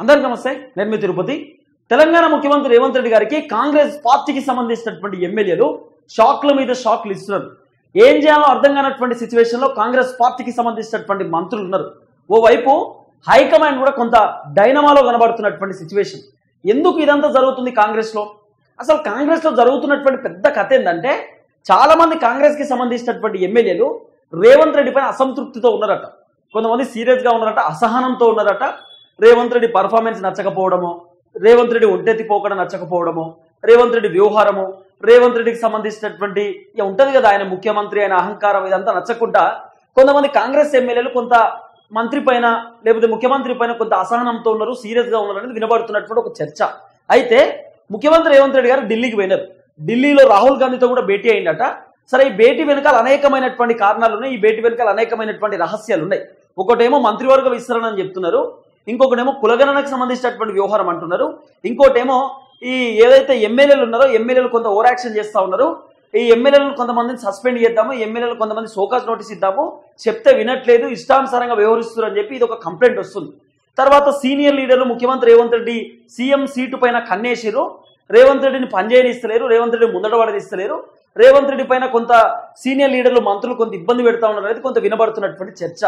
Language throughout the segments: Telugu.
అందరికీ నమస్తే. నేను మీ తిరుపతి. తెలంగాణ ముఖ్యమంత్రి రేవంత్ రెడ్డి గారికి కాంగ్రెస్ పార్టీకి సంబంధించినటువంటి ఎమ్మెల్యేలు షాక్ల మీద షాక్లు ఇస్తున్నారు. ఏం చేయాలో అర్థం కానటువంటి సిచ్యువేషన్లో కాంగ్రెస్ పార్టీకి సంబంధించినటువంటి మంత్రులు ఉన్నారు. ఓవైపు హైకమాండ్ కూడా కొంత డైనమాలో కనబడుతున్నటువంటి సిచ్యువేషన్. ఎందుకు ఇదంతా జరుగుతుంది కాంగ్రెస్లో? అసలు కాంగ్రెస్లో జరుగుతున్నటువంటి పెద్ద కథ ఏంటంటే, చాలా మంది కాంగ్రెస్కి సంబంధించినటువంటి ఎమ్మెల్యేలు రేవంత్ రెడ్డి పైన అసంతృప్తితో ఉన్నారట. కొంతమంది సీరియస్గా ఉన్నారట, అసహనంతో ఉన్నారట. రేవంత్ రెడ్డి పర్ఫార్మెన్స్ నచ్చకపోవడము, రేవంత్ రెడ్డి ఒంటెత్తిపోకడం నచ్చకపోవడము, రేవంత్ రెడ్డి వ్యవహారము, రేవంత్ రెడ్డికి సంబంధించినటువంటి ఉంటుంది కదా ఆయన ముఖ్యమంత్రి, ఆయన అహంకారం, ఇదంతా నచ్చకుండా కొంతమంది కాంగ్రెస్ ఎమ్మెల్యేలు కొంత మంత్రి పైన లేకపోతే ముఖ్యమంత్రి పైన కొంత అసహనంతో ఉన్నారు, సీరియస్గా ఉన్నారు అనేది వినబడుతున్నటువంటి ఒక చర్చ. అయితే ముఖ్యమంత్రి రేవంత్ రెడ్డి గారు ఢిల్లీకి పోయినారు. ఢిల్లీలో రాహుల్ గాంధీతో కూడా భేటీ అయిందట. సరే, ఈ భేటీ వెనకాల అనేకమైనటువంటి కారణాలు ఉన్నాయి, ఈ భేటీ వెనకాల అనేకమైనటువంటి రహస్యాలు ఉన్నాయి. ఒకటేమో మంత్రివర్గ విస్తరణ అని చెప్తున్నారు, ఇంకొకటేమో కులగణనకు సంబంధించినటువంటి వ్యవహారం అంటున్నారు, ఇంకోటేమో ఈ ఏదైతే ఎమ్మెల్యేలు ఉన్నారో ఎమ్మెల్యేలు కొంత ఓవర్ యాక్షన్ చేస్తా ఉన్నారు, ఈ ఎమ్మెల్యేలను కొంతమందిని సస్పెండ్ చేద్దాము, ఎమ్మెల్యేలు కొంతమంది సోకాజ్ నోటీస్ ఇద్దాము, చెప్తే వినట్లేదు, ఇష్టానుసారంగా వ్యవహరిస్తున్నారు అని చెప్పి ఇది ఒక కంప్లైంట్ వస్తుంది. తర్వాత సీనియర్ లీడర్లు ముఖ్యమంత్రి రేవంత్ రెడ్డి సీఎం సీటు పైన కన్నేసిరు, రేవంత్ రెడ్డిని పనిచేయనిస్తలేరు, రేవంత్ రెడ్డి ముందడబడనిస్తలేరు, రేవంత్ రెడ్డి పైన కొంత సీనియర్ లీడర్లు మంత్రులు కొంత ఇబ్బంది పెడతా ఉన్నారు అనేది కొంత వినబడుతున్నటువంటి చర్చ.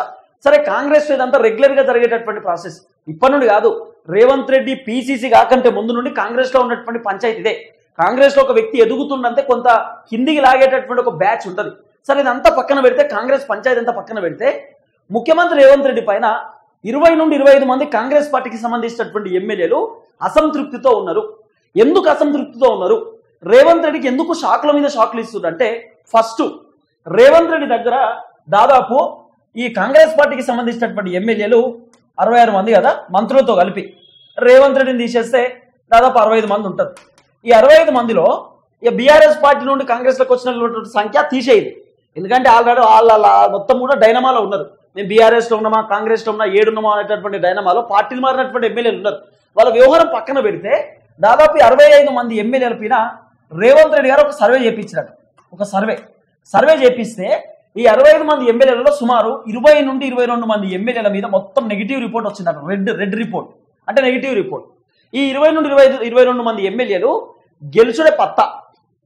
సరే, కాంగ్రెస్ ఇదంతా రెగ్యులర్ గా జరిగేటటువంటి ప్రాసెస్. ఇప్పటి నుండి కాదు, రేవంత్ రెడ్డి పీసీసీ కాకంటే ముందు నుండి కాంగ్రెస్ లో ఉన్నటువంటి పంచాయతీ ఇదే. కాంగ్రెస్ లో ఒక వ్యక్తి ఎదుగుతుందంటే కొంత కిందికి లాగేటటువంటి ఒక బ్యాచ్ ఉంటుంది. సరే, ఇదంతా పక్కన పెడితే, కాంగ్రెస్ పంచాయతీ అంతా పక్కన పెడితే, ముఖ్యమంత్రి రేవంత్ రెడ్డి పైన 20 నుండి 25 మంది కాంగ్రెస్ పార్టీకి సంబంధించినటువంటి ఎమ్మెల్యేలు అసంతృప్తితో ఉన్నారు. ఎందుకు అసంతృప్తితో ఉన్నారు? రేవంత్ రెడ్డికి ఎందుకు షాక్ల మీద షాక్లు ఇస్తుందంటే, ఫస్ట్ రేవంత్ రెడ్డి దగ్గర దాదాపు ఈ కాంగ్రెస్ పార్టీకి సంబంధించినటువంటి ఎమ్మెల్యేలు 66 మంది కదా, మంత్రులతో కలిపి. రేవంత్ రెడ్డిని తీసేస్తే దాదాపు 65 మంది ఉంటారు. ఈ 65 మందిలో ఇక బీఆర్ఎస్ పార్టీ నుండి కాంగ్రెస్లోకి వచ్చినటువంటి సంఖ్య తీసేయదు. ఎందుకంటే ఆల్రెడీ వాళ్ళ మొత్తం కూడా డైనమాలో ఉన్నారు. మేము బీఆర్ఎస్లో ఉన్నామా, కాంగ్రెస్లో ఉన్నా, ఏడున్నామా అనేటటువంటి డైనమాలో పార్టీలు మారినటువంటి ఎమ్మెల్యేలు ఉన్నారు. వాళ్ళ వ్యవహారం పక్కన పెడితే దాదాపు 65 మంది ఎమ్మెల్యేల పైన రేవంత్ రెడ్డి గారు ఒక సర్వే చేయించారు. ఒక సర్వే చేపిస్తే ఈ 65 మంది ఎమ్మెల్యేలలో సుమారు 20 నుండి 22 మంది ఎమ్మెల్యేల మీద మొత్తం నెగిటివ్ రిపోర్ట్ వచ్చిందట. రెడ్ రిపోర్ట్ అంటే నెగిటివ్ రిపోర్ట్. ఈ 20 నుండి 22 మంది ఎమ్మెల్యేలు గెలుచుడే పత్తా.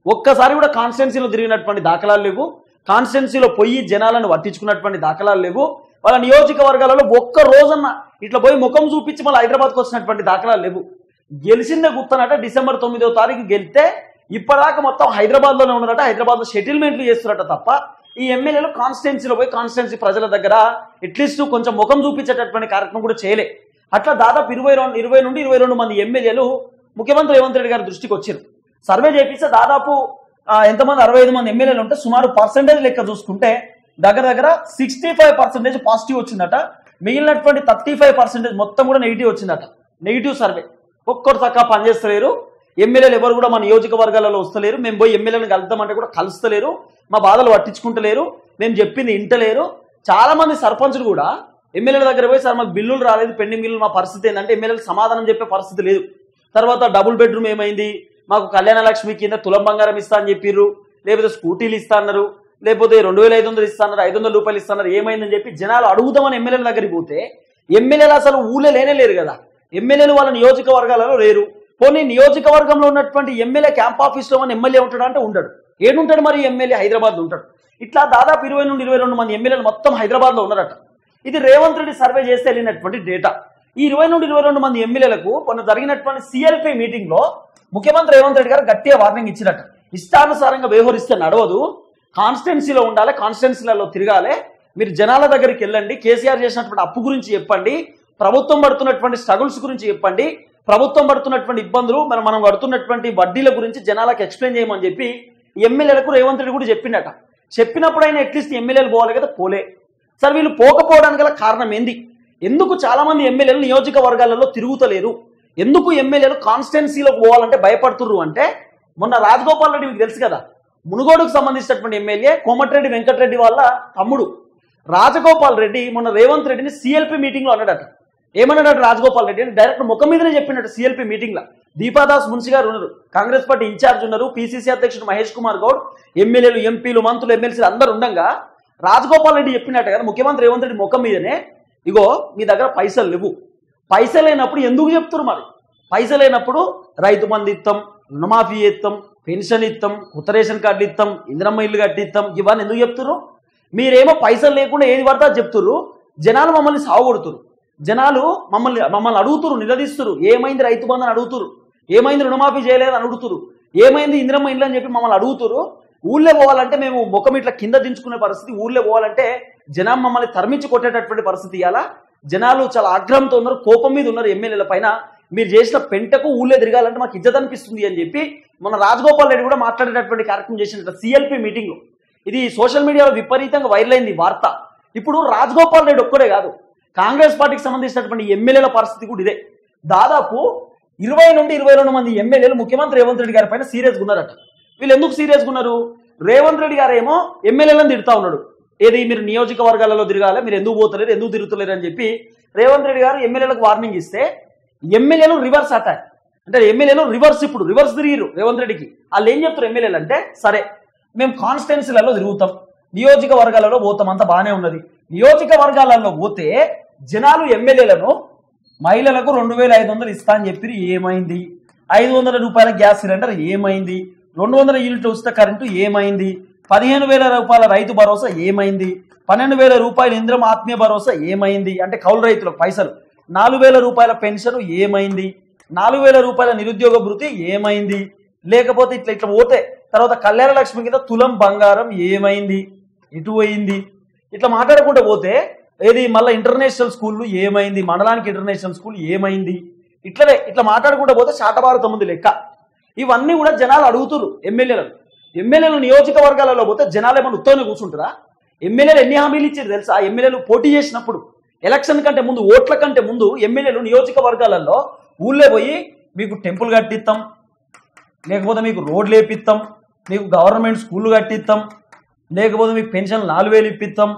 ఒక్కసారి కూడా కాన్స్టిట్యున్సీలో తిరిగినటువంటి దాఖలాలు లేవు, కాన్స్టిట్యున్సీలో పోయి జనాలను పట్టించుకున్నటువంటి దాఖలాలు లేవు, వాళ్ళ నియోజకవర్గాలలో ఒక్క రోజన్న ఇట్లా పోయి ముఖం చూపించి మళ్ళీ హైదరాబాద్కి వచ్చినటువంటి దాఖలాలు లేవు. గెలిచిందే గుర్తనట. డిసెంబర్ 9వ తారీఖు గెలిస్తే ఇప్పటిదాకా మొత్తం హైదరాబాద్లోనే ఉన్నారట, హైదరాబాద్లో సెటిల్మెంట్లు చేస్తున్నారట తప్ప ఈ ఎమ్మెల్యేలు కాన్స్టిట్యున్సీలో పోయి కాన్స్టిట్యున్సీ ప్రజల దగ్గర అట్లీస్ట్ కొంచెం ముఖం చూపించేటటువంటి కార్యక్రమం కూడా చేయలే. అట్లా దాదాపు 20 నుండి 22 మంది ఎమ్మెల్యేలు ముఖ్యమంత్రి రేవంత్ రెడ్డి గారి దృష్టికి వచ్చారు. సర్వే చేపిస్తే దాదాపు ఎంతమంది 65 మంది ఎమ్మెల్యేలు ఉంటే సుమారు పర్సెంటేజ్ లెక్క చూసుకుంటే దగ్గర 65% పాజిటివ్ వచ్చిందట. మిగిలినటువంటి 35% మొత్తం కూడా నెగిటివ్ వచ్చిందట. Negative survey. ఒక్కరు చక్కగా పనిచేస్తలేరు, ఎమ్మెల్యేలు ఎవరు కూడా మా నియోజకవర్గాలలో వస్తలేరు, మేము పోయి ఎమ్మెల్యేలను కలుద్దామంటే కూడా కలుస్తలేరు, మా బాధలు పట్టించుకుంటలేరు, మేము చెప్పింది ఇంటలేరు. చాలా మంది సర్పంచులు కూడా ఎమ్మెల్యేల దగ్గర పోయి, సార్ మాకు బిల్లులు రాలేదు, పెండింగ్ బిల్లులు, మా పరిస్థితి ఏంటంటే ఎమ్మెల్యేలకు సమాధానం చెప్పే పరిస్థితి లేదు. తర్వాత డబుల్ బెడ్రూమ్ ఏమైంది, మాకు కళ్యాణ లక్ష్మి కింద తులం బంగారం ఇస్తా అని చెప్పిర్రు, లేకపోతే స్కూటీలు ఇస్తా అన్నారు, లేకపోతే 2500 ఇస్తా అన్నారు, 500 రూపాయలు ఇస్తా అన్నారు, ఏమైందని చెప్పి జనాలు అడుగుదామని ఎమ్మెల్యేల దగ్గరికి పోతే ఎమ్మెల్యేలు అసలు ఊళ్ళో లేరు కదా. ఎమ్మెల్యేలు వాళ్ళ నియోజకవర్గాలలో లేరు. పోనీ నియోజకవర్గంలో ఉన్నటువంటి ఎమ్మెల్యే క్యాంప్ ఆఫీస్లో మన ఎమ్మెల్యే ఉంటాడు అంటే ఉండడు. ఏడుంటాడు మరి ఎమ్మెల్యే? హైదరాబాద్లో ఉంటాడు. ఇట్లా దాదాపు 20 నుండి 22 మంది ఎమ్మెల్యేలు మొత్తం హైదరాబాద్లో ఉన్నారట. ఇది రేవంత్ రెడ్డి సర్వే చేస్తే వెళ్ళినటువంటి డేటా. ఈ 20 నుండి 22 మంది ఎమ్మెల్యేలకు మొన్న జరిగినటువంటి సిఎల్పి మీటింగ్లో ముఖ్యమంత్రి రేవంత్ రెడ్డి గారు గట్టిగా వార్నింగ్ ఇచ్చినట్టు. ఇష్టానుసారంగా వ్యవహరిస్తే నడవదు, కాన్స్టిట్యున్సీలో ఉండాలి, కాన్స్టిట్యున్సీలలో తిరగాలి, మీరు జనాల దగ్గరికి వెళ్ళండి, కేసీఆర్ చేసినటువంటి అప్పు గురించి చెప్పండి, ప్రభుత్వం పడుతున్నటువంటి స్ట్రగుల్స్ గురించి చెప్పండి, ప్రభుత్వం పడుతున్నటువంటి ఇబ్బందులు, మనం పడుతున్నటువంటి వడ్డీల గురించి జనాలకు ఎక్స్ప్లెయిన్ చేయమని చెప్పి ఎమ్మెల్యేలకు రేవంత్ రెడ్డి కూడా చెప్పిండట. చెప్పినప్పుడు అయినా అట్లీస్ట్ ఎమ్మెల్యేలు పోవాలి కదా, పోలే. సరే, వీళ్ళు పోకపోవడానికి గల కారణం ఏంది? ఎందుకు చాలా మంది ఎమ్మెల్యేలు నియోజకవర్గాలలో తిరుగుతలేరు? ఎందుకు ఎమ్మెల్యేలు కాన్స్టిట్యున్సీలోకి పోవాలంటే భయపడుతుర్రు అంటే, మొన్న రాజగోపాల్ రెడ్డి మీకు తెలుసు కదా, మునుగోడుకు సంబంధించినటువంటి ఎమ్మెల్యే కోమటిరెడ్డి వెంకటరెడ్డి వాళ్ళ తమ్ముడు రాజగోపాల్ రెడ్డి మొన్న రేవంత్ రెడ్డిని సిఎల్పి మీటింగ్లో అన్నాడట. ఏమన్నాడు రాజగోపాల్ రెడ్డి అని డైరెక్ట్ ముఖం మీదనే చెప్పినట్టు. సిఎల్పి మీటింగ్లో దీపాదాస్ మున్సి గారు ఉన్నారు, కాంగ్రెస్ పార్టీ ఇన్ఛార్జ్ ఉన్నారు, పిసిసి అధ్యక్షుడు మహేష్ కుమార్ గౌడ్, ఎమ్మెల్యేలు, ఎంపీలు, మంత్రులు, ఎమ్మెల్సీలు అందరూ ఉండగా రాజగోపాల్ రెడ్డి చెప్పినట్టు కదా ముఖ్యమంత్రి రేవంత్ రెడ్డి ముఖం మీదనే, ఇగో మీ దగ్గర పైసలు లేవు, పైసలు లేనప్పుడు ఎందుకు చెప్తున్నారు మరి? పైసలు లేనప్పుడు రైతు బంధు ఇస్తాం, రుణమాఫీ ఇస్తాం, పెన్షన్ ఇస్తాం, కొత్త రేషన్ కార్డు ఇస్తాం, ఇందిరమ్మ ఇల్లు కట్టిస్తాం, ఇవన్నీ ఎందుకు చెప్తున్నారు? మీరేమో పైసలు లేకుండా ఏది పడతా చెప్తున్నారు, జనాలు మమ్మల్ని సాగుకొడుతున్నారు. జనాలు మమ్మల్ని అడుగుతున్నారు, నిలదీస్తున్నారు. ఏమైంది రైతు బంధు అని అడుగుతున్నారు, ఏమైంది రుణమాఫీ చేయలేదని అడుగుతున్నారు, ఏమైంది ఇందిరమ్మ ఇల్లు అని చెప్పి మమ్మల్ని అడుగుతున్నారు. ఊళ్ళో పోవాలంటే మేము ముఖం ఇట్లా కింద దించుకునే పరిస్థితి, ఊళ్ళో పోవాలంటే జనం మమ్మల్ని తరిమించి కొట్టేటటువంటి పరిస్థితి. ఇలా జనాలు చాలా ఆగ్రహంతో ఉన్నారు, కోపం మీద ఉన్నారు ఎమ్మెల్యేల పైన. మీరు చేసిన పెంటకు ఊళ్ళో తిరగాలంటే మాకు ఇజ్జత్ అనిపిస్తుంది అని చెప్పి మన రాజగోపాల్ రెడ్డి కూడా మాట్లాడేటటువంటి కార్యక్రమం చేసిన సిఎల్పి మీటింగ్లో. ఇది సోషల్ మీడియాలో విపరీతంగా వైరల్ అయింది వార్త. ఇప్పుడు రాజగోపాల్ రెడ్డి ఒక్కడే కాదు, కాంగ్రెస్ పార్టీకి సంబంధించినటువంటి ఎమ్మెల్యేల పరిస్థితి కూడా ఇదే. దాదాపు 20 నుండి 22 మంది ఎమ్మెల్యేలు ముఖ్యమంత్రి రేవంత్ రెడ్డి గారి పైన సీరియస్గా ఉన్నారట. వీళ్ళు ఎందుకు సీరియస్గా ఉన్నారు? రేవంత్ రెడ్డి గారు ఏమో ఎమ్మెల్యేలను తిడుతూ ఉన్నాడు. ఏది మీరు నియోజకవర్గాలలో తిరగాలి, మీరు ఎందుకు పోతలేరు, ఎందుకు తిరుగుతలేరు అని చెప్పి రేవంత్ రెడ్డి గారు ఎమ్మెల్యేలకు వార్నింగ్ ఇస్తే ఎమ్మెల్యేలు రివర్స్ అటాక్. అంటే ఎమ్మెల్యేలు ఇప్పుడు రివర్స్ తిరిగిరు రేవంత్ రెడ్డికి. వాళ్ళు ఏం చెప్తారు ఎమ్మెల్యేలు అంటే, సరే మేము కాన్స్టిట్యున్సీలలో తిరుగుతాం, నియోజకవర్గాలలో పోతాం, అంత బాగానే ఉన్నది. నియోజకవర్గాలలో పోతే జనాలు ఎమ్మెల్యేలను మహిళలకు 2500 ఇస్తా అని చెప్పి ఏమైంది? 500 రూపాయల గ్యాస్ సిలిండర్ ఏమైంది? 200 యూనిట్ల ఉచిత కరెంటు ఏమైంది? 15,000 రూపాయల రైతు భరోసా ఏమైంది? 12,000 రూపాయల ఇంద్రం ఆత్మీయ భరోసా ఏమైంది? అంటే కౌలు రైతులకు పైసలు. 4,000 రూపాయల పెన్షన్ ఏమైంది? 4,000 రూపాయల నిరుద్యోగ భృతి ఏమైంది? లేకపోతే ఇట్లా పోతే తర్వాత కళ్యాణ లక్ష్మి కింద తులం బంగారం ఏమైంది? ఎటు పోయింది? ఇట్లా మాట్లాడుకుంటూ పోతే ఏది మళ్ళీ ఇంటర్నేషనల్ స్కూళ్ళు ఏమైంది? మండలానికి ఇంటర్నేషనల్ స్కూల్ ఏమైంది? ఇట్లా మాట్లాడుకుంటూ పోతే శాతభారతం ఉంది లెక్క. ఇవన్నీ కూడా జనాలు అడుగుతున్నారు ఎమ్మెల్యేలు నియోజకవర్గాలలో పోతే జనాలు ఏమన్నా ఉత్తగానే కూర్చుంటారా? ఎమ్మెల్యేలు ఎన్ని హామీలు ఇచ్చారు తెలుసా? ఎమ్మెల్యేలు పోటీ చేసినప్పుడు ఎలక్షన్ కంటే ముందు, ఓట్ల కంటే ముందు ఎమ్మెల్యేలు నియోజకవర్గాలలో ఊళ్ళో పోయి మీకు టెంపుల్ కట్టిస్తాం, లేకపోతే మీకు రోడ్లు వేపిస్తాం, మీకు గవర్నమెంట్ స్కూళ్ళు కట్టిస్తాం, లేకపోతే మీకు పెన్షన్ 4,000 ఇప్పిస్తాం,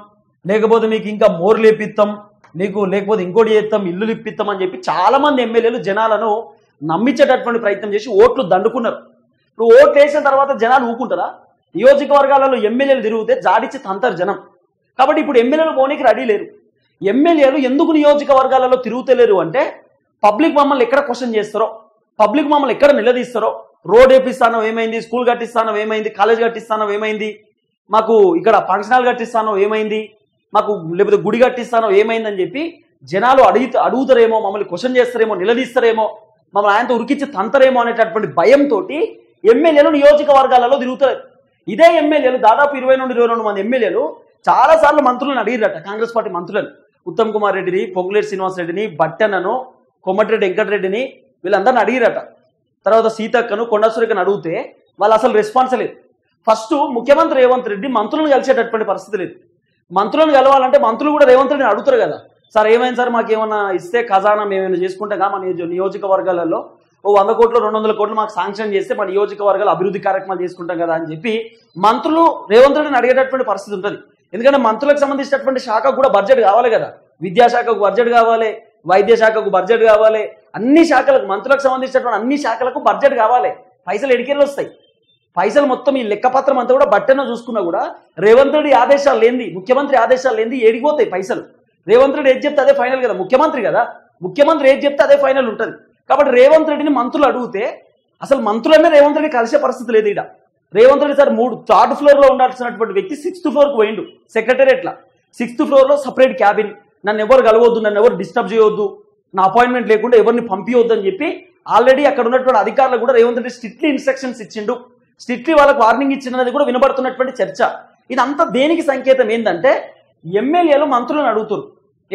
లేకపోతే మీకు ఇంకా మోర్లు ఇప్పిస్తాం, లేకపోతే ఇంకోటి చేస్తాం, ఇల్లులు ఇప్పిస్తాం అని చెప్పి చాలా మంది ఎమ్మెల్యేలు జనాలను నమ్మించేటటువంటి ప్రయత్నం చేసి ఓట్లు దండుకున్నారు. ఇప్పుడు ఓట్లు వేసిన తర్వాత జనాలు ఊకుంటారా? నియోజకవర్గాలలో ఎమ్మెల్యేలు తిరిగితే జాడిచ్చి తంతారు జనం. కాబట్టి ఇప్పుడు ఎమ్మెల్యేలు పోనీకి రెడీ లేరు. ఎమ్మెల్యేలు ఎందుకు నియోజకవర్గాలలో తిరుగుతలేరు అంటే, పబ్లిక్ మమ్మల్ని ఎక్కడ క్వశ్చన్ చేస్తారో, పబ్లిక్ మమ్మల్ని ఎక్కడ నిలదీస్తారో, రోడ్ వేపిస్తానో ఏమైంది, స్కూల్ కట్టిస్తానో ఏమైంది, కాలేజ్ కట్టిస్తానో ఏమైంది, మాకు ఇక్కడ ఫంక్షన్ హాల్ కట్టిస్తానో ఏమైంది, మాకు లేకపోతే గుడి కట్టిస్తానో ఏమైందని చెప్పి జనాలు అడుగుతారేమో, మమ్మల్ని క్వశ్చన్ చేస్తారేమో, నిలదీస్తారేమో, మమ్మల్ని ఆయనతో ఉరికిచ్చి తంతరేమో అనేటటువంటి భయంతో ఎమ్మెల్యేలు నియోజకవర్గాలలో తిరుగుతారు. ఇదే ఎమ్మెల్యేలు దాదాపు 20 నుండి 22 మంది ఎమ్మెల్యేలు చాలాసార్లు మంత్రులను అడిగిరట, కాంగ్రెస్ పార్టీ మంత్రులను. ఉత్తమ్ కుమార్ రెడ్డిని, పొంగులేటి శ్రీనివాస్ రెడ్డిని, బట్టెన్నను, కొమ్మటిరెడ్డి వెంకటరెడ్డిని, వీళ్ళందరిని అడిగిరట. తర్వాత సీతక్కను, కొండసురేఖను అడిగితే వాళ్ళు అసలు రెస్పాన్స్ లేదు. ఫస్ట్ ముఖ్యమంత్రి రేవంత్ రెడ్డి మంత్రులను కలిసేటటువంటి పరిస్థితి లేదు. మంత్రులను కలవాలంటే మంత్రులు కూడా రేవంత్ రెడ్డిని అడుగుతారు కదా, సార్ ఏమైంది సార్, మాకు ఏమన్నా ఇస్తే ఖజానా మేమేమైనా చేసుకుంటాం మా నియోజకవర్గాలలో 100 కోట్లు 200 కోట్లు మాకు శాంక్షన్ చేస్తే మా నియోజకవర్గాలు అభివృద్ధి కార్యక్రమాలు చేసుకుంటాం కదా అని చెప్పి మంత్రులు రేవంత్ రెడ్డిని అడిగేటటువంటి పరిస్థితి ఉంటుంది. ఎందుకంటే మంత్రులకు సంబంధించినటువంటి శాఖకు కూడా బడ్జెట్ కావాలి కదా, విద్యాశాఖకు బడ్జెట్ కావాలి, వైద్య శాఖకు బడ్జెట్ కావాలి, అన్ని శాఖలకు, మంత్రులకు సంబంధించినటువంటి అన్ని శాఖలకు బడ్జెట్ కావాలి. పైసలు ఎడికెళ్ళి వస్తాయి? పైసలు మొత్తం ఈ లెక్కపత్రం అంతా కూడా బట్టెన్న చూసుకున్నా కూడా రేవంత్ రెడ్డి ఆదేశాలు లేనిది, ముఖ్యమంత్రి ఆదేశాలు లేనిది ఏడిపోతాయి పైసలు. రేవంత్ రెడ్డి ఏది చెప్తే అదే ఫైనల్ కదా, ముఖ్యమంత్రి కదా, ముఖ్యమంత్రి ఏది చెప్తే అదే ఫైనల్ ఉంటుంది. కాబట్టి రేవంత్ రెడ్డిని మంత్రులు అడిగితే అసలు మంత్రులనే రేవంత్ రెడ్డి కలిసే పరిస్థితి లేదు. ఇక్కడ రేవంత్ రెడ్డి సార్ 3rd ఫ్లోర్లో ఉండాల్సినటువంటి వ్యక్తి 6th ఫ్లోర్కి పోయిండు. సెక్రటేరియట్లా 6th ఫ్లోర్లో సపరేట్ క్యాబిన్, నన్ను ఎవరు కలవద్దు, నన్ను ఎవరు డిస్టర్బ్ చేయొద్దు, నా అపాయింట్మెంట్ లేకుండా ఎవరిని పంపించవద్దు అని చెప్పి ఆల్రెడీ అక్కడ ఉన్నటువంటి అధికారులకు కూడా రేవంత్ రెడ్డి స్ట్రిక్ట్లీ ఇన్స్ట్రక్షన్స్ ఇచ్చిండు, స్ట్రిక్ట్లీ వాళ్ళకు వార్నింగ్ ఇచ్చినది కూడా వినబడుతున్నటువంటి చర్చ. ఇదంతా దేనికి సంకేతం ఏంటంటే, ఎమ్మెల్యేలు మంత్రులను అడుగుతారు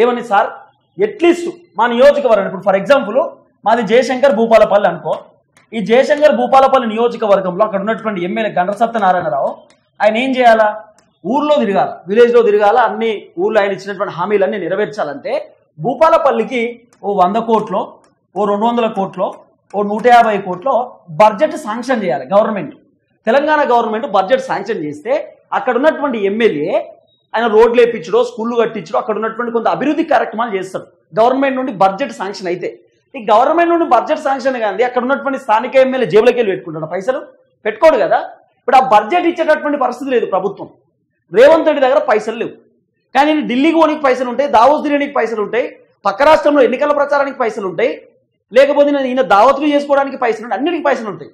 ఏమని, సార్ అట్లీస్ట్ మా నియోజకవర్గం, ఇప్పుడు ఫర్ ఎగ్జాంపుల్ మాది జయశంకర్ భూపాలపల్లి అనుకో, ఈ జయశంకర్ భూపాలపల్లి నియోజకవర్గంలో అక్కడ ఉన్నటువంటి ఎమ్మెల్యే గండ్ర సత్యనారాయణరావు ఆయన ఏం చేయాలా, ఊర్లో తిరగాల, విలేజ్లో తిరగాల, అన్ని ఊర్లో ఆయన ఇచ్చినటువంటి హామీలన్నీ నెరవేర్చాలంటే భూపాలపల్లికి 100 కోట్లో, 200 కోట్లో, 150 కోట్లో బడ్జెట్ శాంక్షన్ చేయాలి government. Telangana government budget sanction చేస్తే అక్కడ ఉన్నటువంటి ఎమ్మెల్యే ఆయన రోడ్లు వేయించడో, స్కూళ్ళు కట్టించడో, అక్కడ ఉన్నటువంటి కొంత అభివృద్ధి కార్యక్రమాలు చేస్తారు గవర్నమెంట్ నుండి బడ్జెట్ శాంక్షన్ అయితే. ఈ గవర్నమెంట్ నుండి బడ్జెట్ శాంక్షన్ కానీ అక్కడ ఉన్నటువంటి స్థానిక ఎమ్మెల్యే జేబులకి వెళ్ళి పెట్టుకుంటాడు, పైసలు పెట్టుకోడు కదా. ఇప్పుడు ఆ బడ్జెట్ ఇచ్చేటటువంటి పరిస్థితి లేదు ప్రభుత్వం. రేవంత్ రెడ్డి దగ్గర పైసలు లేవు, కానీ ఢిల్లీకి పోనీకి పైసలు ఉంటాయి, దావోస్ తినడానికి పైసలు ఉంటాయి, పక్క రాష్ట్రంలో ఎన్నికల ప్రచారానికి పైసలు ఉంటాయి, లేకపోతే ఈయన దావతులు చేసుకోవడానికి పైసలు ఉంటాయి, అన్నిటికీ పైసలు ఉంటాయి.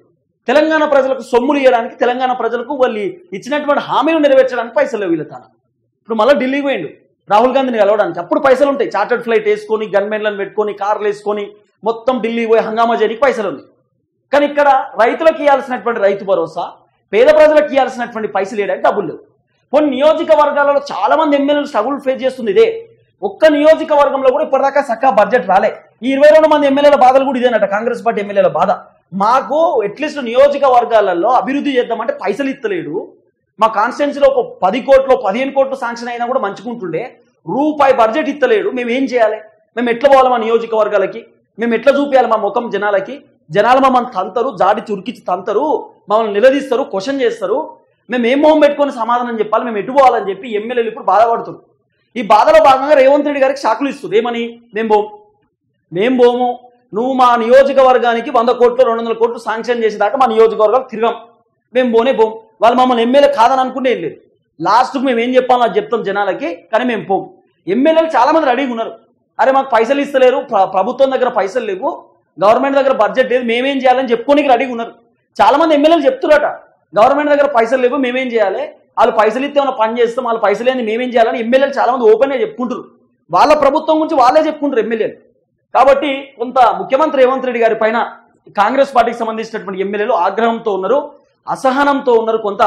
తెలంగాణ ప్రజలకు సొమ్ములు ఇవ్వడానికి, తెలంగాణ ప్రజలకు వాళ్ళు ఇచ్చినటువంటి హామీలు నెరవేర్చడానికి పైసలు లేవు వీళ్ళ తాను. ఇప్పుడు మళ్ళీ ఢిల్లీకి పోయిండు రాహుల్ గాంధీని కలవడానికి, అప్పుడు పైసలు ఉంటాయి. చార్టర్డ్ ఫ్లైట్ వేసుకొని, గన్మెన్లను పెట్టుకొని, కార్లు వేసుకొని మొత్తం ఢిల్లీ పోయి హంగామా చేయడానికి పైసలు ఉన్నాయి. కానీ ఇక్కడ రైతులకు ఇవ్వాల్సినటువంటి రైతు భరోసా, పేద ప్రజలకు ఇవ్వాల్సినటువంటి పైసలు వేయడానికి డబ్బులు లేవు. కొన్ని నియోజకవర్గాలలో చాలా మంది ఎమ్మెల్యేలు స్ట్రగుల్ ఫేస్ చేస్తుంది ఇదే. ఒక్క నియోజకవర్గంలో కూడా ఇప్పటిదాకా చక్కగా బడ్జెట్ రాలే. ఈ 22 మంది ఎమ్మెల్యేల బాధలు కూడా ఇదేనట, కాంగ్రెస్ పార్టీ ఎమ్మెల్యేల బాధ. మాకు అట్లీస్ట్ నియోజకవర్గాలలో అభివృద్ధి చేద్దామంటే పైసలు ఇస్తలేడు. మా కాన్స్టిట్యున్సీలో ఒక 10 కోట్లు 15 కోట్లు శాంక్షన్ అయినా కూడా మంచుకుంటుండే, రూపాయి బడ్జెట్ ఇస్తలేడు. మేము ఏం చేయాలి? మేము ఎట్లా పోవాలి మా నియోజకవర్గాలకి? మేము ఎట్లా చూపించాలి మా ముఖం జనాలకి? జనాలు మమ్మల్ని తంతరు, జాడి చురికిచ్చి తంతరు, మమ్మల్ని నిలదీస్తారు, క్వశ్చన్ చేస్తారు. మేము ఏం మొహం పెట్టుకొని సమాధానం చెప్పాలి? మేము ఎటు పోవాలని చెప్పి ఎమ్మెల్యేలు ఇప్పుడు బాధపడుతున్నారు. ఈ బాధలో భాగంగా రేవంత్ రెడ్డి గారికి షాకులు ఇస్తుంది. ఏమని? మేము పోము, నువ్వు మా నియోజకవర్గానికి 100 కోట్లు 200 కోట్లు శాంక్షన్ చేసేదాకా మా నియోజకవర్గాలు తిరగం, మేము పోం. వాళ్ళు మమ్మల్ని ఎమ్మెల్యే కాదని అనుకుంటే ఏం లేదు. లాస్ట్కు మేము ఏం చెప్పాలో అది చెప్తాం జనాలకి, కానీ మేము పోం. ఎమ్మెల్యేలు చాలా మంది రెడీగా ఉన్నారు. అరే మాకు పైసలు ఇస్తలేరు, ప్రభుత్వం దగ్గర పైసలు లేవు, గవర్నమెంట్ దగ్గర బడ్జెట్ లేదు, మేమేం చేయాలని చెప్పుకోనికి రెడీగా ఉన్నారు. చాలా మంది ఎమ్మెల్యేలు చెప్తున్నారట, గవర్నమెంట్ దగ్గర పైసలు లేవు, మేమేం చేయాలి, వాళ్ళు పైసలు ఇస్తే ఏమైనా పని చేస్తాం, వాళ్ళు పైసలు ఏంది మేమేం చేయాలని ఎమ్మెల్యేలు చాలా మంది ఓపెన్గా చెప్పుకుంటారు. వాళ్ళ ప్రభుత్వం గురించి వాళ్ళే చెప్పుకుంటారు ఎమ్మెల్యేలు. కాబట్టి కొంత ముఖ్యమంత్రి రేవంత్ రెడ్డి గారి పైన కాంగ్రెస్ పార్టీకి సంబంధించినటువంటి ఎమ్మెల్యేలు ఆగ్రహంతో ఉన్నారు, అసహనంతో ఉన్నారు, కొంత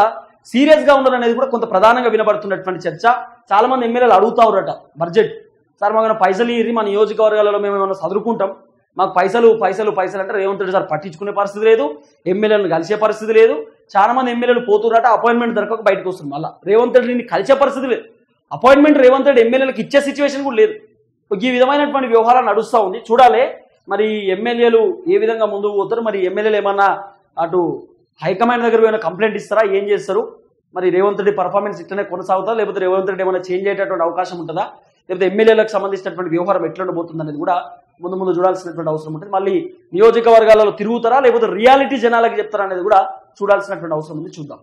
సీరియస్ గా ఉన్నారు అనేది కూడా కొంత ప్రధానంగా వినబడుతున్నటువంటి చర్చ. చాలా మంది ఎమ్మెల్యేలు అడుగుతా ఉన్నారట బడ్జెట్, సార్ మాకు పైసలు ఇరి మా నియోజకవర్గాలలో మేము ఏమైనా చదువుకుంటాం, మాకు పైసలు పైసలు పైసలు అంటే రేవంత్ రెడ్డి సార్ పట్టించుకునే పరిస్థితి లేదు, ఎమ్మెల్యేలను కలిసే పరిస్థితి లేదు. చాలా మంది ఎమ్మెల్యేలు పోతున్నట, అపాయింట్మెంట్ దొరకక బయటకు వస్తుంది. మళ్ళీ రేవంత్ రెడ్డిని కలిసే పరిస్థితి లేదు, అపాయింట్మెంట్ రేవంత్ రెడ్డి ఎమ్మెల్యేలకు ఇచ్చే సిచ్యువేషన్ కూడా లేదు. ఈ విధమైనటువంటి వ్యవహారాలు నడుస్తూ ఉంది. చూడాలి మరి ఎమ్మెల్యేలు ఏ విధంగా ముందుకు పోతారు. మరి ఎమ్మెల్యేలు ఏమన్నా అటు హైకమాండ్ దగ్గర ఏమైనా కంప్లైంట్ ఇస్తారా, ఏం చేస్తారు? మరి రేవంత్ రెడ్డి పర్ఫార్మెన్స్ ఇట్లనే కొనసాగుతా, లేకపోతే రేవంత్ రెడ్డి ఏమైనా చేంజ్ అయ్యేటటువంటి అవకాశం ఉంటుందా, లేకపోతే ఎమ్మెల్యేలకు సంబంధించినటువంటి వ్యవహారం ఎట్లా ఉండబోతుంది అనేది కూడా ముందు చూడాల్సినటువంటి అవసరం ఉంటుంది. మళ్ళీ నియోజకవర్గాలలో తిరుగుతారా, లేకపోతే రియాలిటీ జనాలకి చెప్తారా అనేది కూడా చూడాల్సినటువంటి అవసరం ఉంది. చూద్దాం.